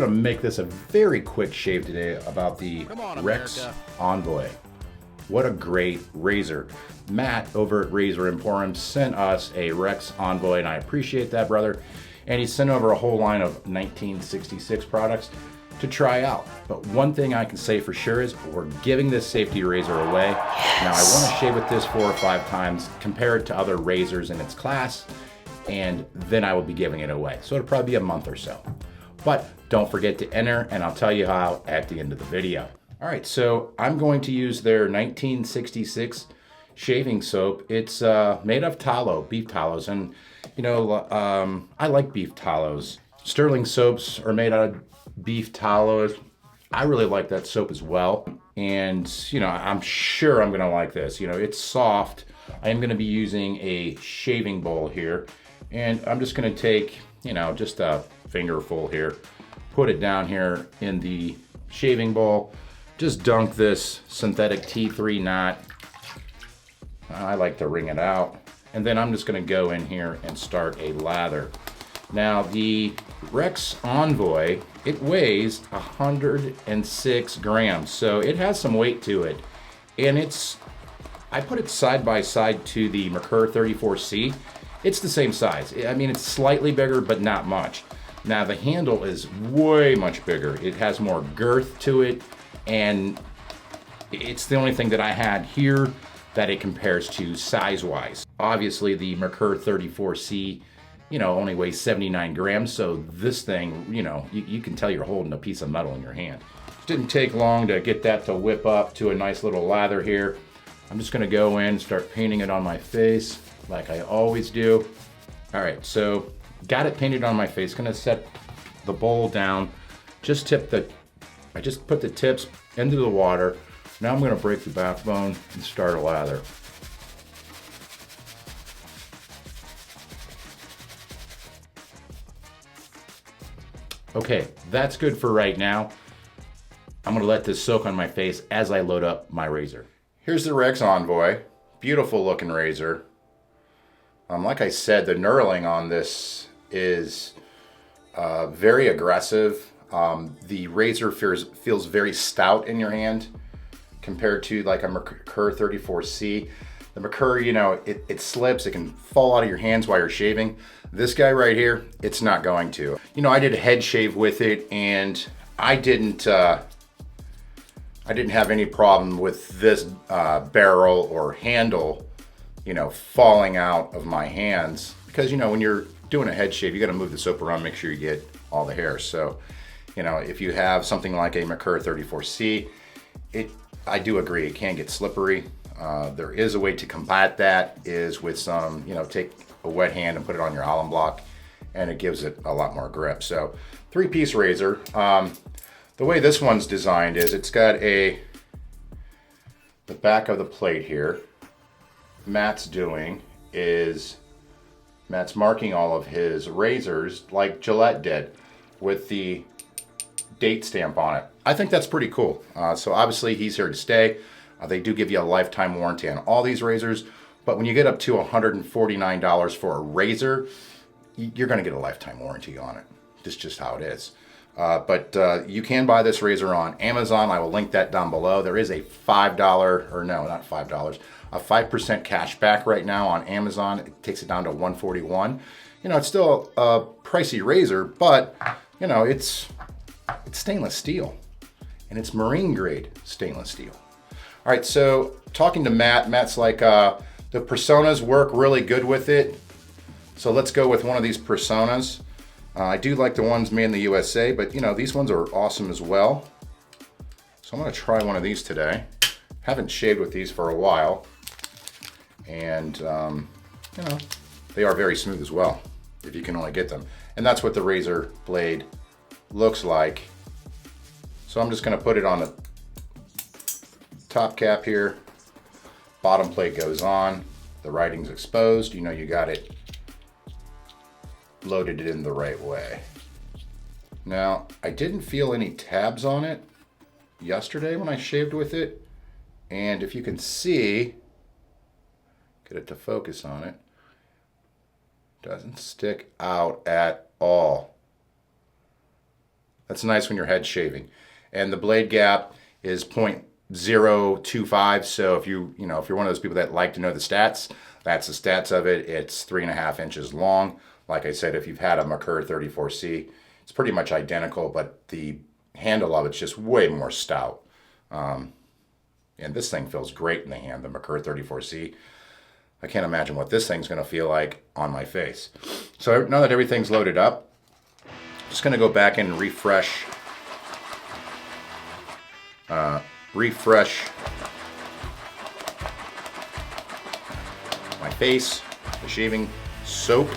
gonna make this a very quick shave today about the Rex Envoy. What a great razor. Matt over at Razor Emporium sent us a Rex Envoy, and I appreciate that, brother. And he sent over a whole line of 1966 products to try out. But one thing I can say for sure is we're giving this safety razor away. Yes. Now I want to shave with this 4 or 5 times, compare it to other razors in its class, and then I will be giving it away. So it'll probably be a month or so. But don't forget to enter, and I'll tell you how at the end of the video. All right, so I'm going to use their 1966 shaving soap. It's made of tallow, beef tallows, and you know, I like beef tallows. Sterling soaps are made out of beef tallows. I really like that soap as well. And you know, I'm sure I'm gonna like this. You know, it's soft. I am gonna be using a shaving bowl here. And I'm just gonna take, you know, just a fingerful here, put it down here in the shaving bowl. Just dunk this synthetic T3 knot. I like to wring it out. And then I'm just gonna go in here and start a lather. Now the Rex Envoy, it weighs 106 grams, so it has some weight to it. And I put it side by side to the Merkur 34C. It's the same size. I mean, it's slightly bigger, but not much. Now the handle is way much bigger. It has more girth to it, and it's the only thing that I had here that it compares to size-wise. Obviously the Merkur 34C, you know, only weighs 79 grams, so this thing, you know, you can tell you're holding a piece of metal in your hand. It didn't take long to get that to whip up to a nice little lather here. I'm just gonna go in and start painting it on my face like I always do. All right, so got it painted on my face. Gonna set the bowl down. I just put the tips into the water. Now I'm gonna break the backbone and start a lather. Okay, that's good for right now. I'm gonna let this soak on my face as I load up my razor. Here's the Rex Envoy. Beautiful looking razor. Like I said, the knurling on this is very aggressive. The razor feels very stout in your hand compared to like a Merkur 34C. The Merkur, you know, it slips, it can fall out of your hands while you're shaving. This guy right here, it's not going to. You know, I did a head shave with it, and I didn't have any problem with this barrel or handle, you know, falling out of my hands. Because, you know, when you're doing a head shave, you gotta move the soap around, make sure you get all the hair. So, you know, if you have something like a Merkur 34C, I do agree, it can get slippery. There is a way to combat that, is with some, you know, take a wet hand and put it on your alum block, and it gives it a lot more grip. So 3-piece razor. The way this one's designed is it's got the back of the plate here. Matt's marking all of his razors like Gillette did, with the date stamp on it. I think that's pretty cool. So obviously he's here to stay. They do give you a lifetime warranty on all these razors, but when you get up to $149 for a razor, you're gonna get a lifetime warranty on it. That's just how it is. But you can buy this razor on Amazon. I will link that down below. There is a $5, or no, not $5, a 5% cash back right now on Amazon. It takes it down to $141. You know, it's still a pricey razor, but you know, it's stainless steel, and it's marine grade stainless steel. All right, so talking to Matt's like, the personas work really good with it. So let's go with one of these personas. I do like the ones made in the USA, but you know, these ones are awesome as well. So I'm gonna try one of these today. Haven't shaved with these for a while. And you know, they are very smooth as well, if you can only get them. And that's what the razor blade looks like. So I'm just gonna put it on the top cap here. Bottom plate goes on. The writing's exposed. You know you got it loaded it in the right way. Now, I didn't feel any tabs on it yesterday when I shaved with it. And if you can see, get it to focus on it, doesn't stick out at all. That's nice when your head's shaving. And the blade gap is 0.025. So if you're one of those people that like to know the stats, that's the stats of it. It's 3.5 inches long. Like I said, if you've had a Merkur 34C, it's pretty much identical, but the handle of it's just way more stout. And this thing feels great in the hand, the Merkur 34C. I can't imagine what this thing's going to feel like on my face. So now that everything's loaded up, I'm just going to go back and refresh my face, the shaving soap.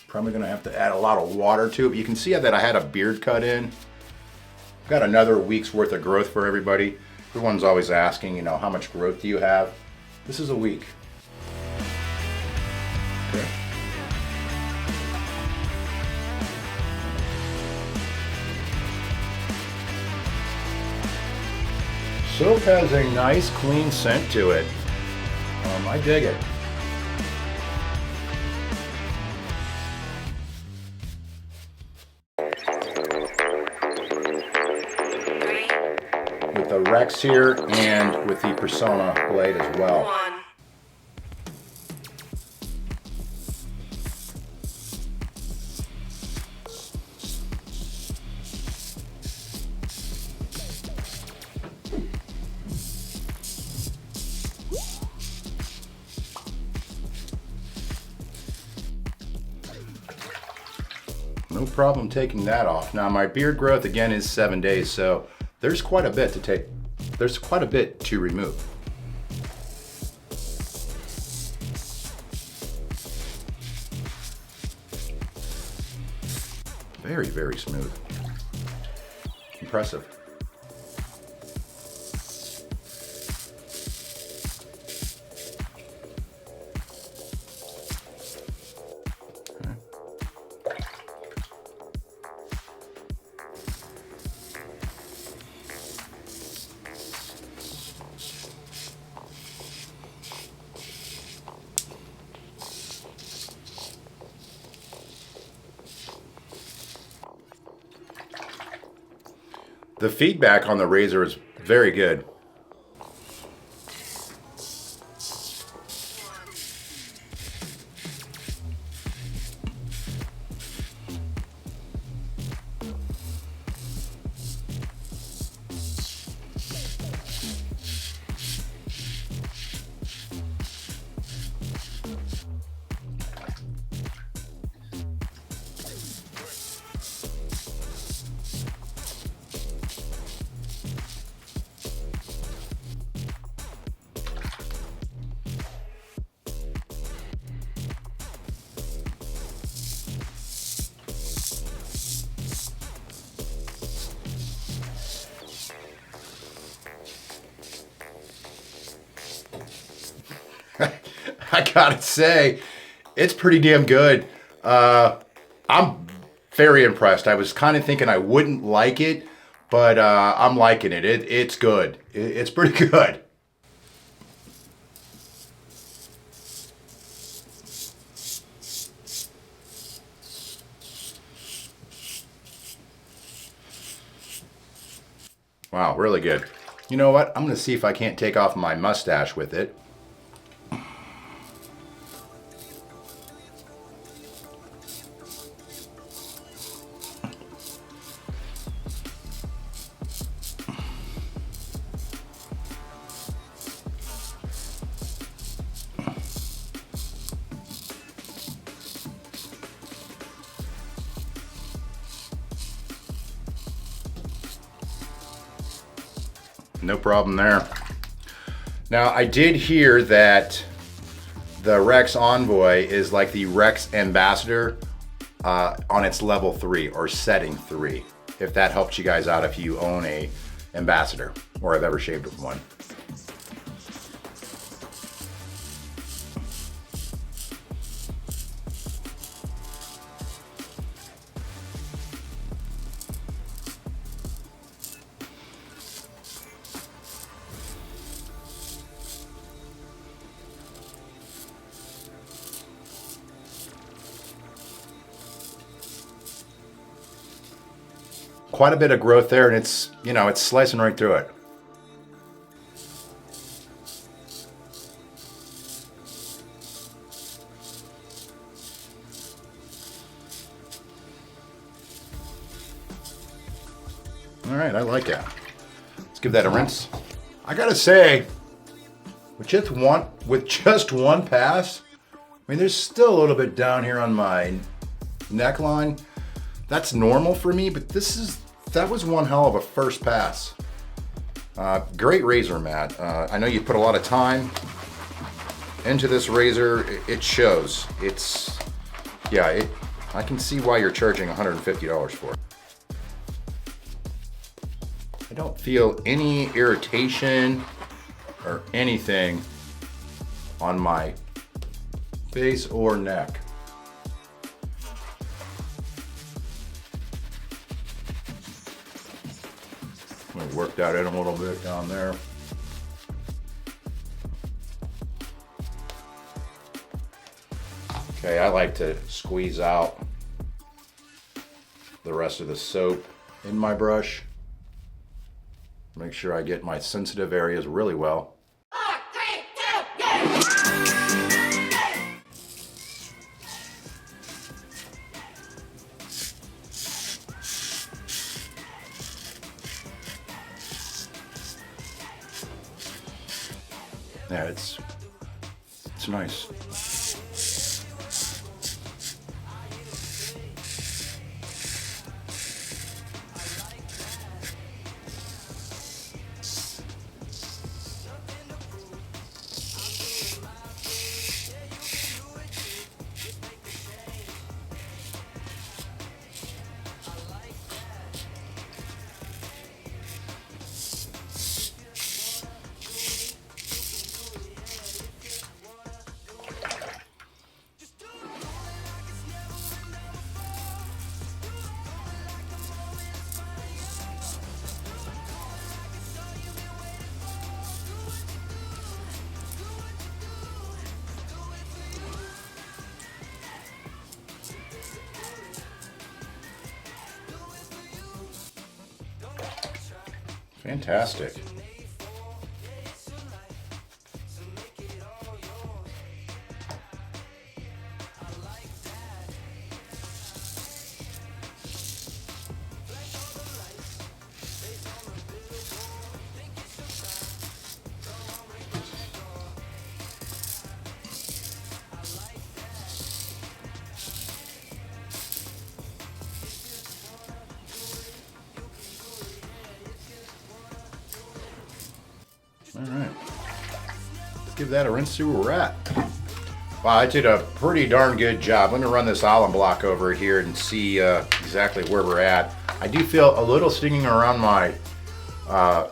Probably going to have to add a lot of water to it. But you can see that I had a beard cut in. Got another week's worth of growth for everybody. Everyone's always asking, how much growth do you have? This is a week. Okay. Soap has a nice clean scent to it. I dig it. With the Rex here and with the Persona blade as well. No problem taking that off. Now my beard growth again is 7 days, so there's quite a bit to remove. Very, very smooth. Impressive. The feedback on the razor is very good. I gotta say, it's pretty damn good. I'm very impressed. I was kind of thinking I wouldn't like it, but I'm liking it. It's good. It's pretty good. Wow, really good. You know what? I'm gonna see if I can't take off my mustache with it. No problem there. Now, I did hear that the Rex Envoy is like the Rex Ambassador on its level 3 or setting 3. If that helps you guys out if you own a Ambassador or have ever shaved with one. quite a bit of growth there, and it's, you know, it's slicing right through it. All right, I like it. Let's give that a rinse. I gotta say, with just one pass, I mean, there's still a little bit down here on my neckline. That's normal for me, but that was one hell of a first pass. Great razor, Matt. I know you put a lot of time into this razor. It shows. I can see why you're charging $150 for it. I don't feel any irritation or anything on my face or neck. I'm gonna work that in a little bit down there. Okay, I like to squeeze out the rest of the soap in my brush. Make sure I get my sensitive areas really well. 4, 3, 2, yeah! Yeah, it's nice. Fantastic. All right, let's give that a rinse, see where we're at. Wow, I did a pretty darn good job. Let me run this alum block over here and see exactly where we're at. I do feel a little stinging around my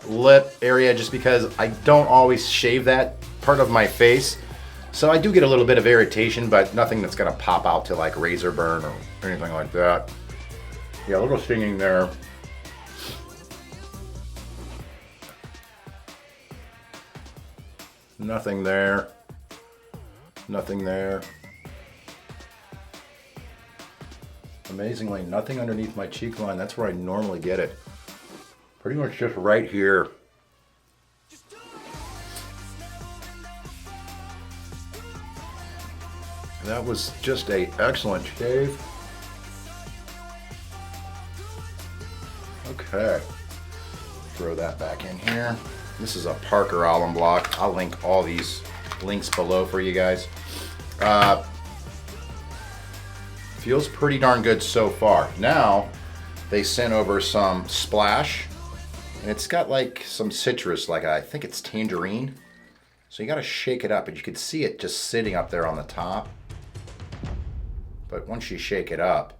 lip area just because I don't always shave that part of my face. So I do get a little bit of irritation, but nothing that's gonna pop out to like razor burn or anything like that. Yeah, a little stinging there. Nothing there. Nothing there. Amazingly, nothing underneath my cheek line. That's where I normally get it. Pretty much just right here. That was just an excellent shave. Okay. Throw that back in here. This is a Parker alum block. I'll link all these links below for you guys. Feels pretty darn good so far. Now, they sent over some Splash, and it's got like some citrus, like I think it's tangerine. So you gotta shake it up, and you can see it just sitting up there on the top. But once you shake it up,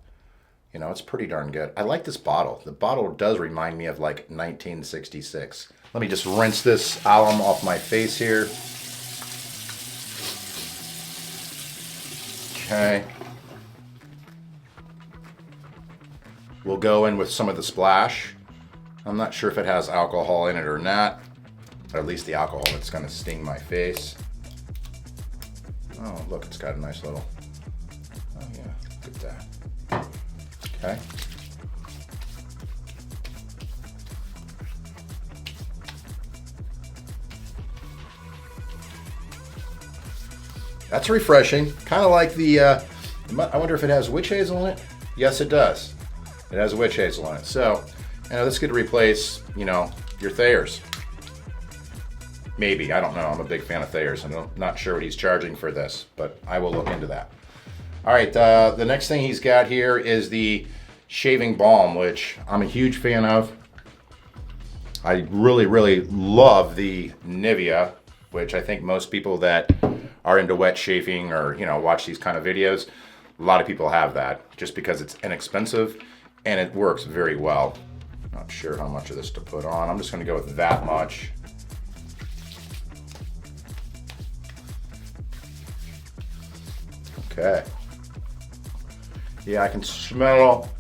you know, it's pretty darn good. I like this bottle. The bottle does remind me of like 1966. Let me just rinse this alum off my face here. Okay. We'll go in with some of the Splash. I'm not sure if it has alcohol in it or not, or at least the alcohol that's gonna sting my face. Oh, look, it's got a nice little, oh yeah, look at that. Okay. That's refreshing. Kind of like the, I wonder if it has witch hazel in it? Yes, it does. It has witch hazel in it. So, this could replace, your Thayers. Maybe, I don't know. I'm a big fan of Thayers. I'm not sure what he's charging for this, but I will look into that. All right, the next thing he's got here is the shaving balm, which I'm a huge fan of. I really, really love the Nivea, which I think most people that are into wet shaving or, watch these kind of videos, a lot of people have that just because it's inexpensive and it works very well. Not sure how much of this to put on. I'm just going to go with that much. Okay. Yeah, I can smell.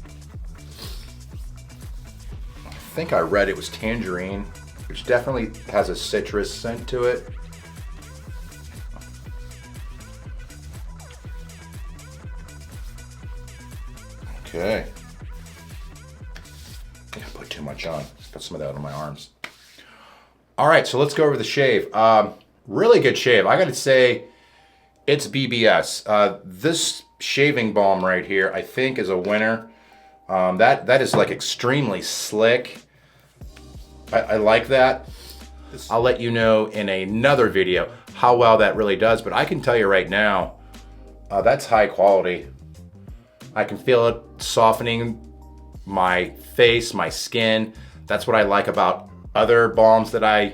I think I read it was tangerine, which definitely has a citrus scent to it. Okay. I didn't put too much on. Got some of that on my arms. All right, so let's go over the shave. Really good shave. I got to say, it's BBS. This shaving balm right here, I think, is a winner. That is like extremely slick. I like that. I'll let you know in another video how well that really does, but I can tell you right now, that's high quality. I can feel it softening my face, my skin. That's what I like about other balms that I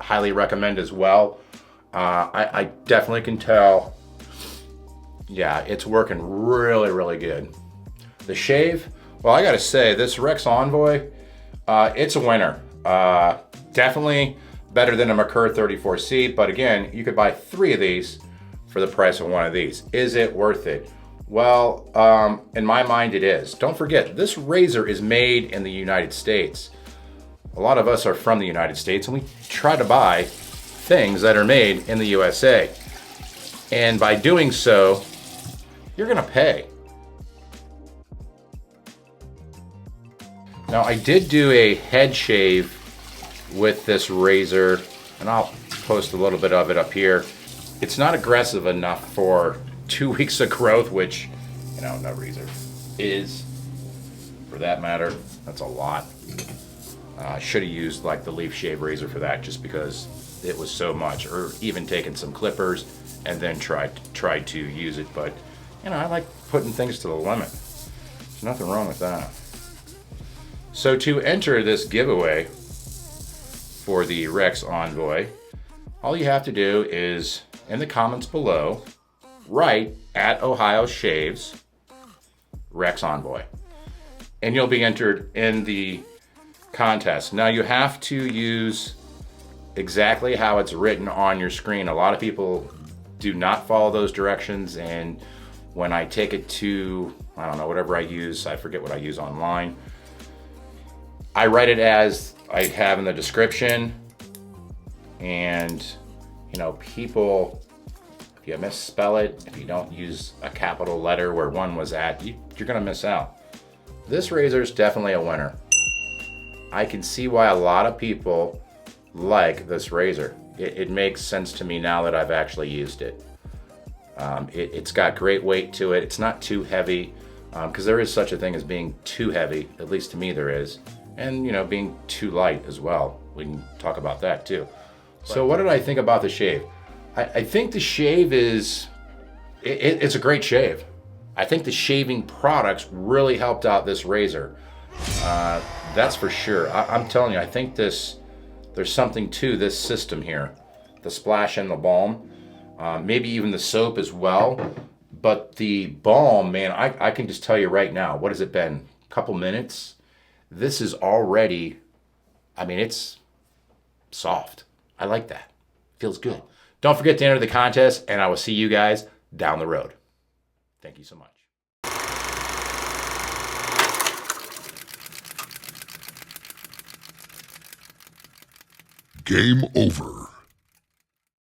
highly recommend as well. I definitely can tell, yeah, it's working really, really good. The shave, well, I gotta say, this Rex Envoy, it's a winner. Definitely better than a Merkur 34C, but again, you could buy 3 of these for the price of 1 of these. Is it worth it? Well, in my mind, it is. Don't forget, this razor is made in the United States. A lot of us are from the United States, and we try to buy things that are made in the USA. And by doing so, you're gonna pay. Now, I did do a head shave with this razor, and I'll post a little bit of it up here. It's not aggressive enough for 2 weeks of growth, which, no razor is, for that matter. That's a lot. I should have used like the leaf shave razor for that, just because it was so much, or even taken some clippers and then tried to use it. But I like putting things to the limit. There's nothing wrong with that. So to enter this giveaway for the Rex Envoy, all you have to do is, in the comments below, write @OhioShaves Rex Envoy, and you'll be entered in the contest. Now, you have to use exactly how it's written on your screen. A lot of people do not follow those directions, and when I take it to, I don't know, whatever I use, I forget what I use online, I write it as I have in the description. And people, if you misspell it, if you don't use a capital letter where one was at, you're gonna miss out. This razor is definitely a winner. I can see why a lot of people like this razor. It makes sense to me now that I've actually used it. It's got great weight to it. It's not too heavy, because there is such a thing as being too heavy, at least to me there is, and being too light as well. We can talk about that too. So what did I think about the shave? I think the shave is, it's a great shave. I think the shaving products really helped out this razor. That's for sure. I'm telling you, I think there's something to this system here. The splash and the balm, maybe even the soap as well. But the balm, man, I can just tell you right now, what has it been? A couple minutes? This is already, it's soft. I like that. Feels good. Don't forget to enter the contest, and I will see you guys down the road. Thank you so much. Game over.